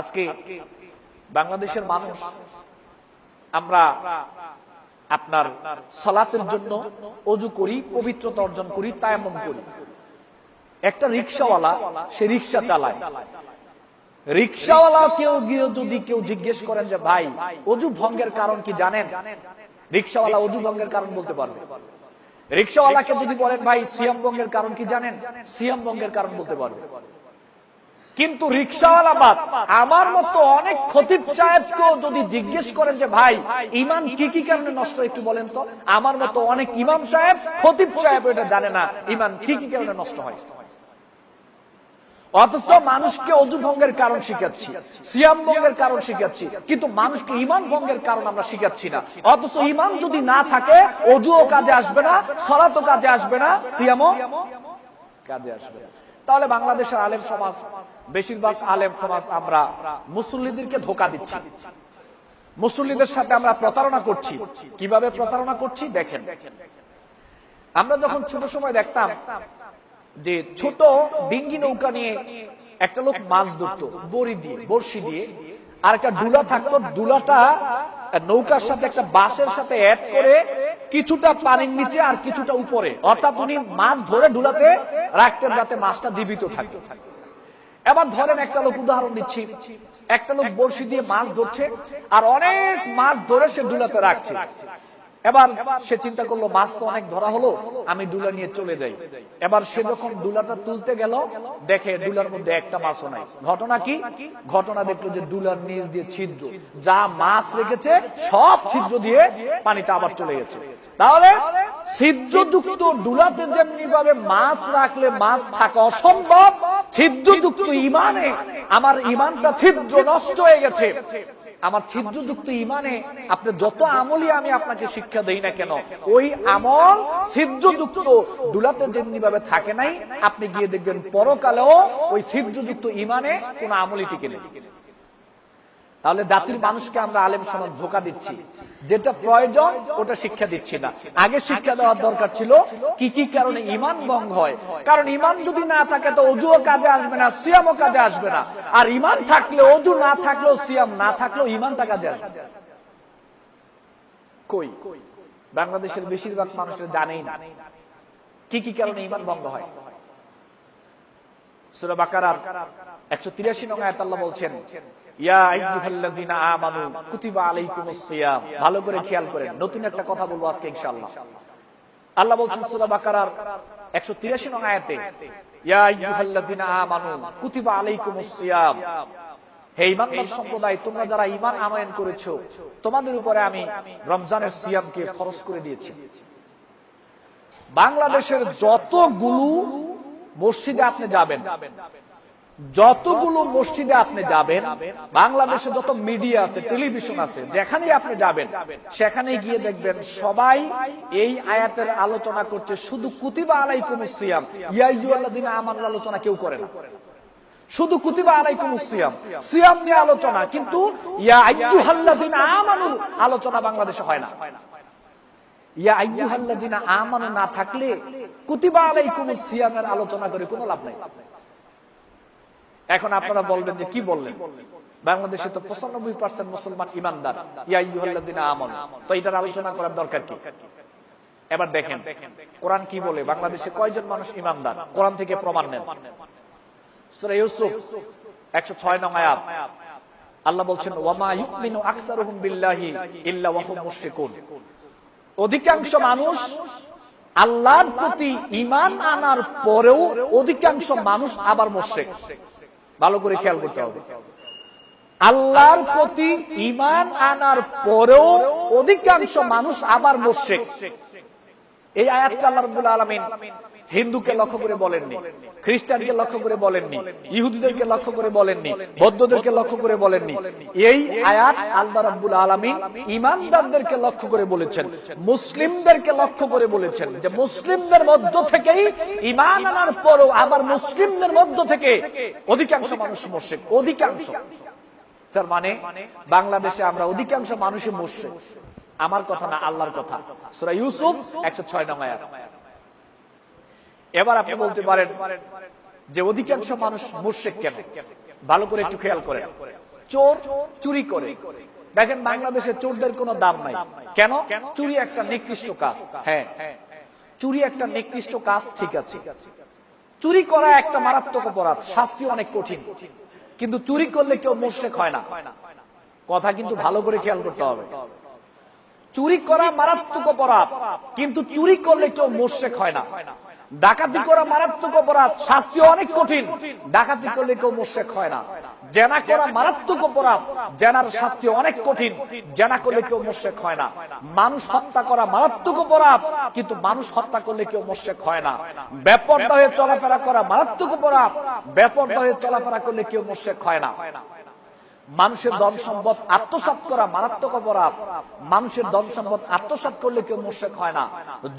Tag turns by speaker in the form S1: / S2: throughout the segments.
S1: আজকে বাংলাদেশের মানুষ আমরা আপনার সালাতের জন্য ওযু করি, পবিত্রতা অর্জন করি, তায়াম্মুম করি। একটা রিকশাওয়ালা সে রিকশা চালায়, রিকশাওয়ালা গিয়ে যদি কেউ জিজ্ঞেস করেন যে ভাই ওযু ভঙ্গের কারণ কি জানেন, রিকশাওয়ালা ওযু ভঙ্গের কারণ বলতে পারবে। রিকশাওয়ালাকে যদি বলেন ভাই সিয়াম ভঙ্গের কারণ কি জানেন, সিয়াম ভঙ্গের কারণ বলতে পারবে। কিন্তু রিকশাওয়ালা বাদ আমার মতো অনেক খতিব সাহেবকেও যদি জিজ্ঞেস করেন যে ভাই ঈমান কি কি কারণে নষ্ট একটু বলেন তো, আমার মতো অনেক ইমাম সাহেব খতিব সাহেব এটা জানে না ঈমান কি কি কারণে নষ্ট হয়। অথচ মানুষকে ওযু ভঙ্গের কারণ শিখাচ্ছি, সিয়াম ভঙ্গের কারণ শিখাচ্ছি, কিন্তু মানুষকে ঈমান ভঙ্গের কারণ আমরা শিখাচ্ছি না। অথচ ঈমান যদি না থাকে ওযুও কাজে আসবে না, সালাতও কাজে আসবে না, সিয়ামও কাজে আসবে না। তাহলে বাংলাদেশের আলেম সমাজ, বেশিরভাগ আলেম সমাজ আমরা মুসল্লিদেরকে ধোঁকা দিচ্ছি, মুসল্লিদের সাথে আমরা প্রতারণা করছি। কিভাবে প্রতারণা করছি দেখেন। আমরা যখন ছোট সময় দেখতাম যে ছোট ডিঙ্গি নৌকা নিয়ে একটা লোক মাছ ধরতো বড়ি দিয়ে, বড়শি দিয়ে, আর একটা ডুলা থাকতো, ডুলাটা নৌকার সাথে একটা বাঁশের সাথে অ্যাড করে কিছুটা পানির নিচে আর কিছুটা উপরে, অর্থাৎ উনি মাছ ধরে ডুলাতে রাখতেন যাতে মাছটা জীবিত থাকে। এবার ধরেন একটা লোক, উদাহরণ দিচ্ছি, একটা লোক বড়শি দিয়ে মাছ ধরছে আর অনেক মাছ ধরে সে ডুলাতে রাখছে। এবার সে চিন্তা করলো মাছ তো অনেক ধরা হলো, আমি ডুলা নিয়ে চলে যাই। এবার সে যখন ডুলাটা তুলতে গেল দেখে ডুলার মধ্যে একটা মাছও নাই। ঘটনা কি? ঘটনা দেখলো যে ডুলার নিচ দিয়ে ছিদ্র, যা মাছ রেখেছে সব ছিদ্র দিয়ে পানিতে আবার চলে গেছে। তাহলে ছিদ্রযুক্ত ডুলাতে যেমনি ভাবে মাছ রাখলে মাছ থাকা অসম্ভব, ছিদ্রযুক্ত ঈমানে আমার ঈমানটা ছিদ্র নষ্ট হয়ে গেছে। আমার ছিদ্রযুক্ত ঈমানে আপনি যত আমলই আমি আপনাকে শিক্ষা দেই না কেন, ওই আমল ছিদ্রযুক্ত ডুলাতে যেমনি ভাবে থাকে নাই, আপনি গিয়ে দেখবেন পরকালেও ওই ছিদ্রযুক্ত ঈমানে কোন আমলই টিকে নেই। তাহলে জাতির মানুষকে আমরা আলেম সমাজ ধোঁকা দিচ্ছি, যেটা প্রয়োজন ওটা শিক্ষা দিচ্ছি না। আগে শিক্ষা দেওয়ার দরকার ছিল কি কি কারণে ঈমান ভঙ্গ হয়। কারণ ঈমান যদি না থাকে তো ওযুও কাজে আসবে না, সিয়ামও কাজে আসবে না। আর ঈমান থাকলে ওযু না থাকলেও, সিয়াম না থাকলেও ঈমানটা কাজে আসবে। কই বাংলাদেশের বেশিরভাগ মানুষরা জানেই না কি কি কারণে ঈমান ভঙ্গ হয়। সূরা বাকারার 183 নং আয়াত আল্লাহ বলছেন, ইয়া আইয়ুহাল্লাযিনা আমানু কুতিবা আলাইকুমুস সিয়াম। ভালো করে খেয়াল করেন, নতুন একটা কথা বলবো আজকে ইনশাআল্লাহ। আল্লাহ বলছেন সূরা বাকারার 183 নং আয়াতে, ইয়া আইয়ুহাল্লাযিনা আমানু কুতিবা আলাইকুমুস সিয়াম। হে ঈমানদার সম্প্রদায়, তোমরা যারা ঈমান আনয়ন করেছো, তোমাদের উপরে আমি রমজানের সিয়ামকে ফরজ করে দিয়েছি। বাংলাদেশের যতগুলো মসজিদে আপনি যাবেন, যতগুলো মসজিদে আপনি যাবেন, বাংলাদেশে যত মিডিয়া আছে, টেলিভিশন আছে, যেখানেই আপনি যাবেন সেখানে গিয়ে দেখবেন সবাই এই আয়াতের আলোচনা করছে, শুধু কুতিবা আলাইকুমুস সিয়াম, ইয়া আইয়ুহাল্লাযিনা আমানুর আলোচনা কেউ করে না। শুধু কুতিবা আলাইকুমুস সিয়াম, সিয়াম নিয়ে আলোচনা, কিন্তু ইয়া আইয়ুহাল্লাযিনা আমানু আলোচনা বাংলাদেশে হয় না। ইয়া আইয়ুহাল্লাযিনা আমানু না থাকলে কুতিবা আলাইকুমুস সিয়ামের আলোচনা করে কোনো লাভ নাই। এখন আপনারা বলবেন যে কি বললেন, বাংলাদেশে তো 95% মুসলমান ঈমানদার, ইয়া আইয়ুহাল্লাযিনা আমানু, তো এটার আলোচনা করার দরকার কি? এবার দেখেন কোরআন কি বলে, বাংলাদেশে কয়জন মানুষ ঈমানদার, কোরআন থেকে প্রমাণ নেন। সূরা ইউসুফ 106 নং আয়াত আল্লাহ বলছেন, ওয়ামা ইউমিনু আকসারুহুম বিল্লাহি ইল্লা ওয়া হুম মুশরিকুন। অধিকাংশ মানুষ আল্লাহর প্রতি ঈমান আনার পরেও অধিকাংশ মানুষ আবার মুশরিক। ভালো করে খেয়াল করতে হবে, আল্লাহর প্রতি ঈমান আনার পরেও অধিকাংশ মানুষ আবার মুশরিক। এই আয়াতটা আল্লাহ রাব্বুল আলামিন হিন্দুকে লক্ষ্য করে বলেননি, খ্রিস্টানকে লক্ষ্য করে বলেননি, ইহুদিদেরকে লক্ষ্য করে বলেননি, বৌদ্ধদেরকে লক্ষ্য করে বলেননি। এই আয়াত আল্লাহ রাব্বুল আলামিন ঈমানদারদেরকে লক্ষ্য করে বলেছেন, মুসলিমদেরকে লক্ষ্য করে বলেছেন যে মুসলিমদের মধ্য থেকেই ঈমান আনার পরও আবার মুসলিমদের মধ্য থেকে অধিকাংশ মানুষ মুশরিক। অধিকাংশ, তার মানে বাংলাদেশে আমরা অধিকাংশ মানুষই মুশরিক। আমার কথা না, আল্লাহর কথা। সূরা ইউসুফ 106 নং আয়াত। এবার আপনি বলতে পারেন যে অধিকাংশ মানুষ মুশরিক কেন? ভালো করে একটু খেয়াল করেন। চোর চুরি করে। দেখেন বাংলাদেশে চোরদের কোনো দাম নাই। কেন? চুরি একটা নিকৃষ্ট কাজ। হ্যাঁ, চুরি একটা নিকৃষ্ট কাজ, ঠিক আছে। চুরি করা একটা মারাত্মক অপরাধ, শাস্তি অনেক কঠিন। কিন্তু চুরি করলে কেউ মুশরিক হয় না। কথা কিন্তু ভালো করে খেয়াল করতে হবে। চুরি করা মারাত্মক অপরাধ, কিন্তু চুরি করলে কেউ মুশরিক হয় না। ডাকাতি করা মারাত্মক অপরাধ, শাস্তি অনেক কঠিন, ডাকাতি করলে কেউ মুশরিক হয় না। জেনা করা মারাত্মক অপরাধ, জেনার শাস্তি অনেক কঠিন, জেনা করলে কেউ মুশরিক হয় না। মানুষ হত্যা করা মারাত্মক অপরাধ, কিন্তু মানুষ হত্যা করলে কেউ মুশরিক হয় না। বেপরদা হয়ে চলাফেরা করা মারাত্মক অপরাধ, বেপরদা হয়ে চলাফেরা করলে কেউ মুশরিক হয় না। মানুষের ধন সম্পদ আত্মসাৎ করা মারাত্মক অপরাধ, মানুষের ধন সম্পদ আত্মসাৎ করলে কেউ মুশরিক হয় না।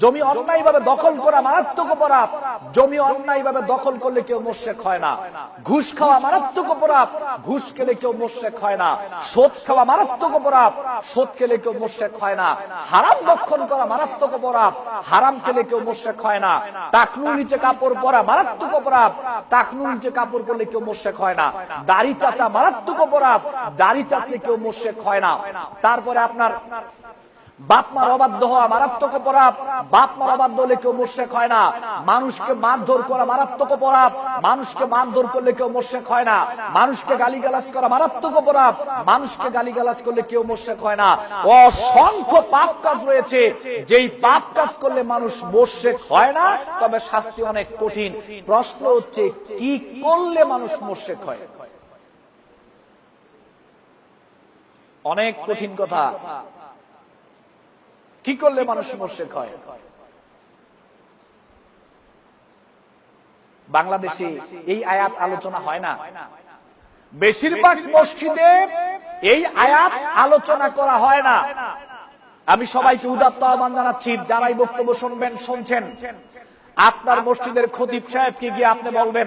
S1: জমি অন্যায়ভাবে দখল করা মারাত্মক অপরাধ, জমি অন্যায়ভাবে দখল করলে কেউ মুশরিক হয় না। ঘুষ খাওয়া মারাত্মক অপরাধ, ঘুষ খেলে কেউ মুশরিক হয় না। সুদ খাওয়া মারাত্মক অপরাধ, সুদ খেলে কেউ মুশরিক হয় না। হারাম ভক্ষণ করা মারাত্মক অপরাধ, হারাম খেলে কেউ মুশরিক হয় না। টাকনুর নিচে কাপড় পরা মারাত্মক অপরাধ, টাকনুর নিচে কাপড় পরলে কেউ মুশরিক হয় না। দাড়ি চাচা মারাত্মক অপরাধ, দাড়ি চাচলে কেউ মুশরিক হয় না। তারপরে আপনার বাপ মার অবাধ্য হওয়া মারাত্মক অপরাধ, বাপ মার অবাধ্য হলে কেউ মুশরিক হয় না। মানুষকে মারধর করা মারাত্মক অপরাধ, মানুষকে মারধর করলে কেউ মুশরিক হয় না। মানুষকে গালিগালাজ করা মারাত্মক অপরাধ, মানুষকে গালিগালাজ করলে কেউ মুশরিক হয় না। অসংখ্য পাপ কাজ রয়েছে, যেই পাপ কাজ করলে মানুষ মুশরিক হয় না, তবে শাস্তি অনেক কঠিন। প্রশ্ন হচ্ছে কি করলে মানুষ মুশরিক হয়? অনেক কঠিন কথা। কি করলে মানুষ মুশরিক হয়? বাংলাদেশে এই আয়াত আলোচনা হয় না। বেশিরভাগ মসজিদে এই আয়াত আলোচনা করা হয় না। আমি সবাইকে উদাত্ত আহ্বান জানাচ্ছি, যারাই বক্তব্য শুনবেন, শুনছেন, আপনার মসজিদের খতিব সাহেবকে গিয়ে আপনি বলবেন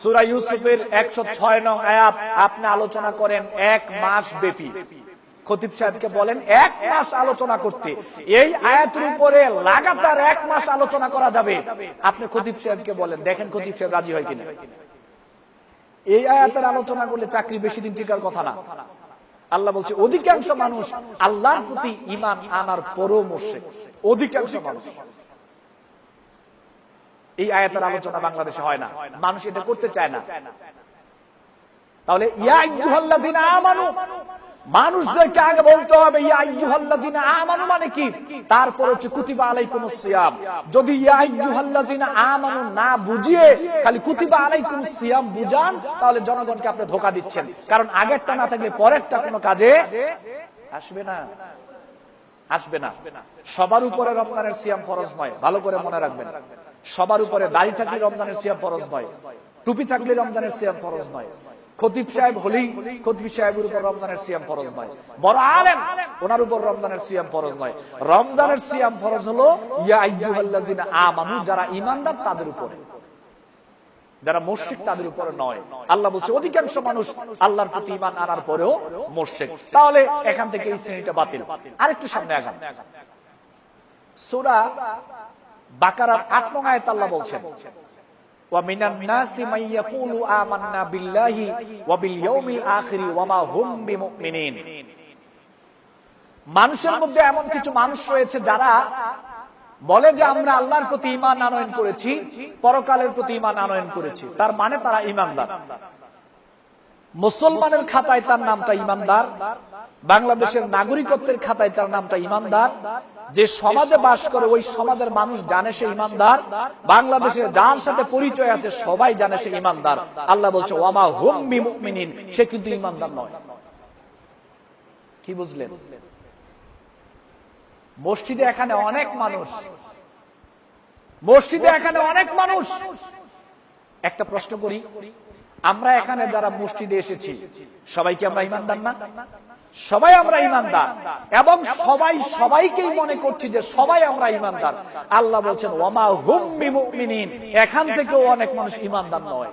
S1: সূরা ইউসুফের 106 নং আয়াত আপনি আলোচনা করেন 1 মাস ব্যাপী। খতিব সাহেবকে বলেন 1 মাস আলোচনা করতে। এই আয়াতের উপরে লাগাতার 1 মাস আলোচনা করা যাবে। আপনি খতিব সাহেবকে বলেন, দেখেন খতিব সাহেব রাজি হয় কিনা। এই আয়াতের আলোচনা করলে চাকরি বেশি দিন টিকার কথা না। আল্লাহ বলছে অধিকাংশ মানুষ আল্লাহর প্রতি ঈমান আনার পরও মুশরিক। অধিকাংশ মানুষ। এই আয়াতের আলোচনা বাংলাদেশে হয় না, মানুষ এটা করতে চায় না। তাহলে ইয়া আইয়ুহাল্লাযিনা আমানু, মানুষদেরকে আগে বলতে হবে ইয়া আইয়ুহাল্লাযিনা আমানু মানে কি, তারপর হচ্ছে কুতিবা আলাইকুমুস সিয়াম। যদি ইয়া আইয়ুহাল্লাযিনা আমানু না বুঝিয়ে খালি কুতিবা আলাইকুমুস সিয়াম বুঝান, তাহলে জনগণকে আপনি ধোঁকা দিচ্ছেন। কারণ আগেরটা না থাকলে পরেরটা কোনো কাজে আসবে না, আসবে না। সবার উপরে রমজানের সিয়াম ফরজ নয়, ভালো করে মনে রাখবেন। সবার উপরে দাড়ি থাকলে রমজানের সিয়াম ফরজ নয়, টুপি থাকলে রমজানের সিয়াম ফরজ নয়। খতিব সাহেব হলেই খতিব সাহেবের উপর রমজানের সিয়াম ফরজ নয়। বড় আলেম, ওনার উপর রমজানের সিয়াম ফরজ নয়। রমজানের সিয়াম ফরজ হলো ইয়া আইয়ুহাল্লাযিনা আমানু, যারা ঈমানদার তাদের উপরে, যারা মুশরিক তাদের উপরে নয়। আল্লাহ বলছে অধিকাংশ মানুষ আল্লাহর প্রতি ঈমান আনার পরেও মুশরিক। তাহলে এখান থেকে এই শ্রেণীটা বাতিল। আরেকটু সামনে আগান। সূরা বাকারার 8 নং আয়াত আল্লাহ বলছেন ওয়া মিনান নাসি মান ইয়াকুলু আমান্না বিল্লাহি ওয়া বিল ইয়াউমিল আখির ওয়া মা হুম বিমুমিনিন। মানুষের মধ্যে এমন কিছু মানুষ রয়েছে যারা বলে যে আমরা আল্লাহর প্রতি ঈমান আনয়ন করেছি, পরকালের প্রতি ঈমান আনয়ন করেছি, তার মানে তারা ঈমানদার। মুসলমানের খাতায় তার নামটা ঈমানদার, বাংলাদেশের নাগরিকত্বের খাতায় তার নামটা ঈমানদার। যে সমাজে বাস করে ওই সমাজের মানুষ জানে সে ঈমানদার, বাংলাদেশের যার সাথে পরিচয় আছে সবাই জানে সে ঈমানদার। আল্লাহ বলছে ওয়া মা হুম বিমুমিনিন, সে কিন্তু ঈমানদার নয়। কি বুঝলেন? মসজিদে এখানে অনেক মানুষ, মসজিদে এখানে অনেক মানুষ। একটা প্রশ্ন করি, আমরা এখানে যারা মসজিদে এসেছি সবাই কি আমরা ঈমানদার না? সবাই আমরা ঈমানদার, এবং সবাই সবাইকেই মনে করছি যে সবাই আমরা ঈমানদার। আল্লাহ বলছেন ওয়া মা হুম বিমুমিনিন, এখান থেকেও অনেক মানুষ ঈমানদার নয়।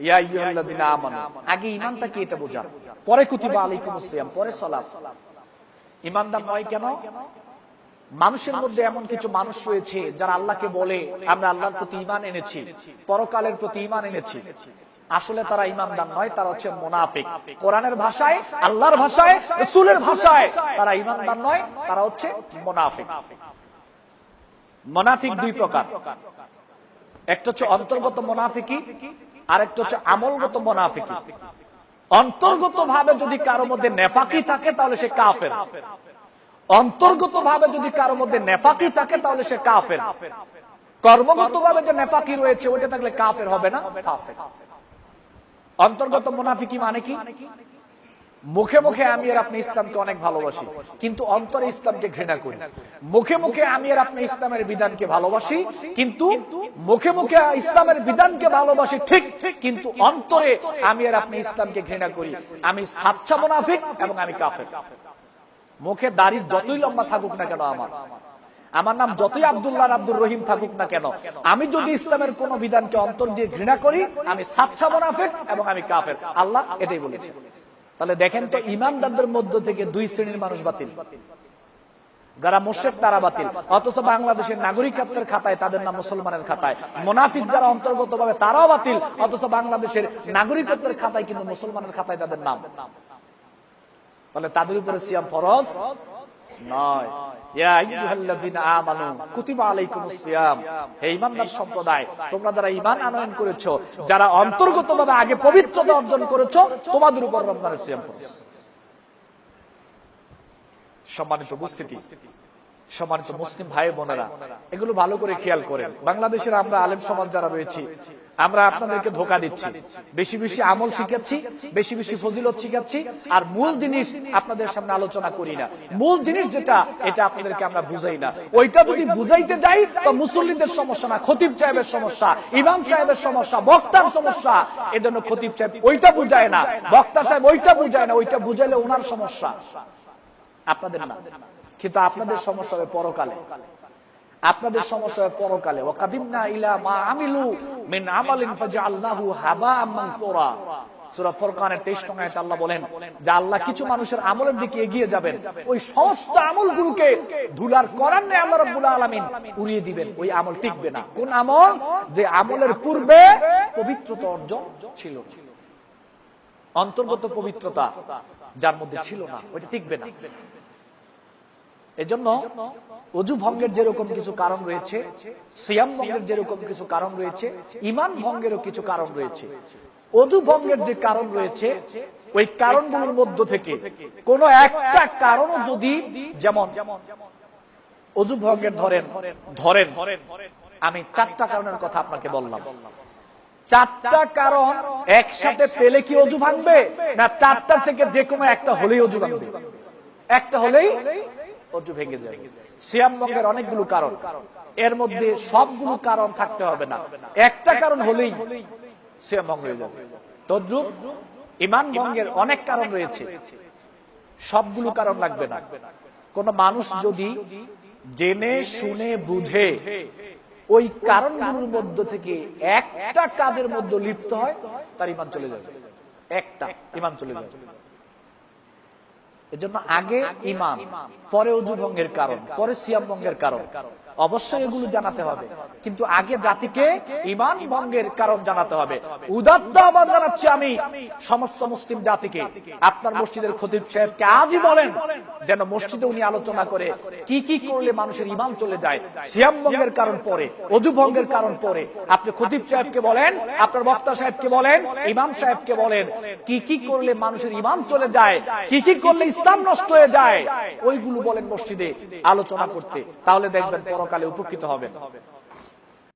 S1: ইয়া আইয়ুহাল্লাযিনা আমানু, আগে ঈমানটা কি এটা বোঝা, পরে কুতিবা আলাইকুমুস সিয়াম, পরে সালাত। ঈমানদার নয় কেন? মানুষের মধ্যে এমন কিছু মানুষ রয়েছে যারা আল্লাহকে বলে আমরা আল্লাহর প্রতি ঈমান এনেছি, পরকালের প্রতি ঈমান এনেছি, আসলে তারা ঈমানদার নয়, তারা হচ্ছে মুনাফিক। কোরআনের ভাষায়, আল্লাহর ভাষায়, রাসূলের ভাষায় তারা ঈমানদার নয়, তারা হচ্ছে মুনাফিক। মুনাফিক দুই প্রকার, একটা হচ্ছে অন্তর্গত মুনাফিকি, আর একটা হচ্ছে আমলগত মুনাফিকি। অন্তর্গত ভাবে যদি কারো মধ্যে নেফাকি থাকে তাহলে সে কাফের। অন্তর্গত ভাবে যদি কারো মধ্যে নেফাকি থাকে তাহলে সে কাফের। কর্মগত ভাবে যে নেফাকি রয়েছে ওটা থাকলে কাফের হবে না, ফাসিক। অন্তর্গত মুনাফিকি মানে কি? মুখে মুখে আমি আর আপনি ইসলামকে অনেক ভালোবাসি, কিন্তু অন্তরে ইসলামকে ঘৃণা করি। মুখে মুখে আমি আর আপনি ইসলামের বিধানকে ভালোবাসি, কিন্তু মুখে মুখে ইসলামের বিধানকে ভালোবাসি ঠিক, কিন্তু অন্তরে আমি আর আপনি ইসলামকে ঘৃণা করি। আমি সাচ্চা মুনাফিক এবং আমি কাফের। মুখে দাড়ি যতই লম্বা থাকুক না কেন, আমার নাম যতই আব্দুল্লাহ আব্দুর রহিম থাকুক না কেন, আমি যদি ইসলামের কোন বিধানকে অন্তর দিয়ে ঘৃণা করি, আমি সাচ্চা মুনাফিক এবং আমি কাফের। আল্লাহ এটাই বলেছে। তাহলে দেখেন তো, ঈমানদারদের মধ্য থেকে দুই শ্রেণীর মানুষ বাতিল। যারা মুশরিক তারা বাতিল, অথচ বাংলাদেশের নাগরিকত্বের খাতায় তাদের নাম মুসলমানের খাতায়। মুনাফিক যারা অন্তর্গতভাবে তারাও বাতিল, অথচ বাংলাদেশের নাগরিকত্বের খাতায় কিন্তু মুসলমানের খাতায় তাদের নাম। তাহলে তাদের উপরে সিয়াম ফরজ নয়। ইয়া আইয়ুহাল্লাযীনা আমানু কুতিবা আলাইকুমুস সিয়াম, হে ঈমানদার সম্প্রদায়, তোমরা যারা ঈমান আনয়ন করেছো, যারা অন্তর্গতভাবে আগে পবিত্রতা অর্জন করেছো, তোমাদের উপর রমজানের সিয়াম ফরজ। সম্মানিত উপস্থিতি, সম্মানিত মুসলিম ভাই বোনেরা, এগুলো ভালো করে খেয়াল করেন। বাংলাদেশের আমরা আলেম সমাজ যারা রয়েছি, আমরা আপনাদেরকে ধোঁকা দিচ্ছি, বেশি বেশি আমল শিখাচ্ছি, বেশি বেশি ফজিলত শিখাচ্ছি, আর মূল জিনিস আপনাদের সামনে আলোচনা করি না। মূল জিনিস যেটা, এটা আপনাদেরকে আমরা বুঝাই না। ওইটা যদি বুঝাইতে যাই তো মুসল্লিদের সমস্যা না, খতিব সাহেবের সমস্যা, ইমাম সাহেবের সমস্যা, বক্তার সমস্যা। এজন্য খতিব সাহেব ওইটা বুঝায় না, বক্তা সাহেব ওইটা বুঝায় না। ওইটা বুঝাইলে ওনার সমস্যা, আপনাদের না। কিন্তু আপনাদের সমস্যা হবে পরকালে, আপনাদের সমস্যা হবে পরকালে। ওয়াকাদিমনা ইলা মা আমিলু মিন আমালিন ফাজআলনাহু হাবাআম মানসুরা। সূরা ফুরকানের 23 নং আয়াতে আল্লাহ বলেন যে আল্লাহ কিছু মানুষের আমলের দিকে এগিয়ে যাবেন, ওই সমস্ত আমলগুলোকে ধুলার করার নেই আল্লাহ রাব্বুল আলামিন উড়িয়ে দিবেন। ওই আমল টিকবে না। কোন আমল? যে আমলের পূর্বে পবিত্রতা অর্জন ছিল, অন্তর্গত পবিত্রতা যার মধ্যে ছিল না, ওইটা টিকবে না। এজন্য ওযু ভঙ্গের যেরকম কিছু কারণ রয়েছে, সিয়াম ভঙ্গের যেরকম কিছু কারণ রয়েছে, ঈমান ভঙ্গেরও কিছু কারণ রয়েছে। ওযু ভঙ্গের যে কারণ রয়েছে, ওই কারণগুলোর মধ্য থেকে কোন একটা কারণ যদি, যেমন ওযু ভঙ্গের ধরেন আমি 4টা কারণের কথা আপনাকে বললাম। 4টা কারণ একসাথে পেলে কি ওযু ভাঙবে? না 4টা থেকে যে কোনো একটা হলেই ওযু ভাঙবে, একটা হলেই ওযু ভেঙে যাবে। সিয়াম ভঙ্গের অনেকগুলো কারণ, এর মধ্যে সবগুলো কারণ থাকতে হবে না, একটা কারণ হলেই সিয়াম ভঙ্গ হয়ে যাবে। তদ্রূপ ঈমান ভঙ্গের অনেক কারণ রয়েছে, সবগুলো কারণ লাগবে না। কোন মানুষ যদি জেনে শুনে বুঝে ওই কারণগুলোর মধ্য থেকে একটা কাজের মধ্যে লিপ্ত হয়, তার ঈমান চলে যাবে, একটা ঈমান চলে যাবে। এজন্য আগে ঈমান, পরে ওযু ভঙ্গের কারণ, পরে সিয়াম ভঙ্গের কারণ। অবশ্যই এগুলো জানাতে হবে, কিন্তু আগে জাতিকে ঈমান ভঙ্গের কারণ জানাতে হবে। উদাত্ত আহ্বান জানাচ্ছি আমি সমস্ত মুসলিম জাতিকে, আপনার মসজিদের খতিব সাহেবকে আজই বলেন যেন মসজিদে উনি আলোচনা করে কি কি করলে মানুষের ঈমান চলে যায়। সিয়াম ভঙ্গের কারণ পরে, ওযু ভঙ্গের কারণ পরে। আপনি খতিব সাহেবকে বলেন, আপনার বক্তা সাহেবকে বলেন, ইমাম সাহেবকে বলেন কি কি করলে মানুষের ঈমান চলে যায়, কি কি করলে ইসলাম নষ্ট হয়ে যায়, ওইগুলো বলেন মসজিদে আলোচনা করতে। তাহলে দেখবেন পরকালে উপকৃত হবেন।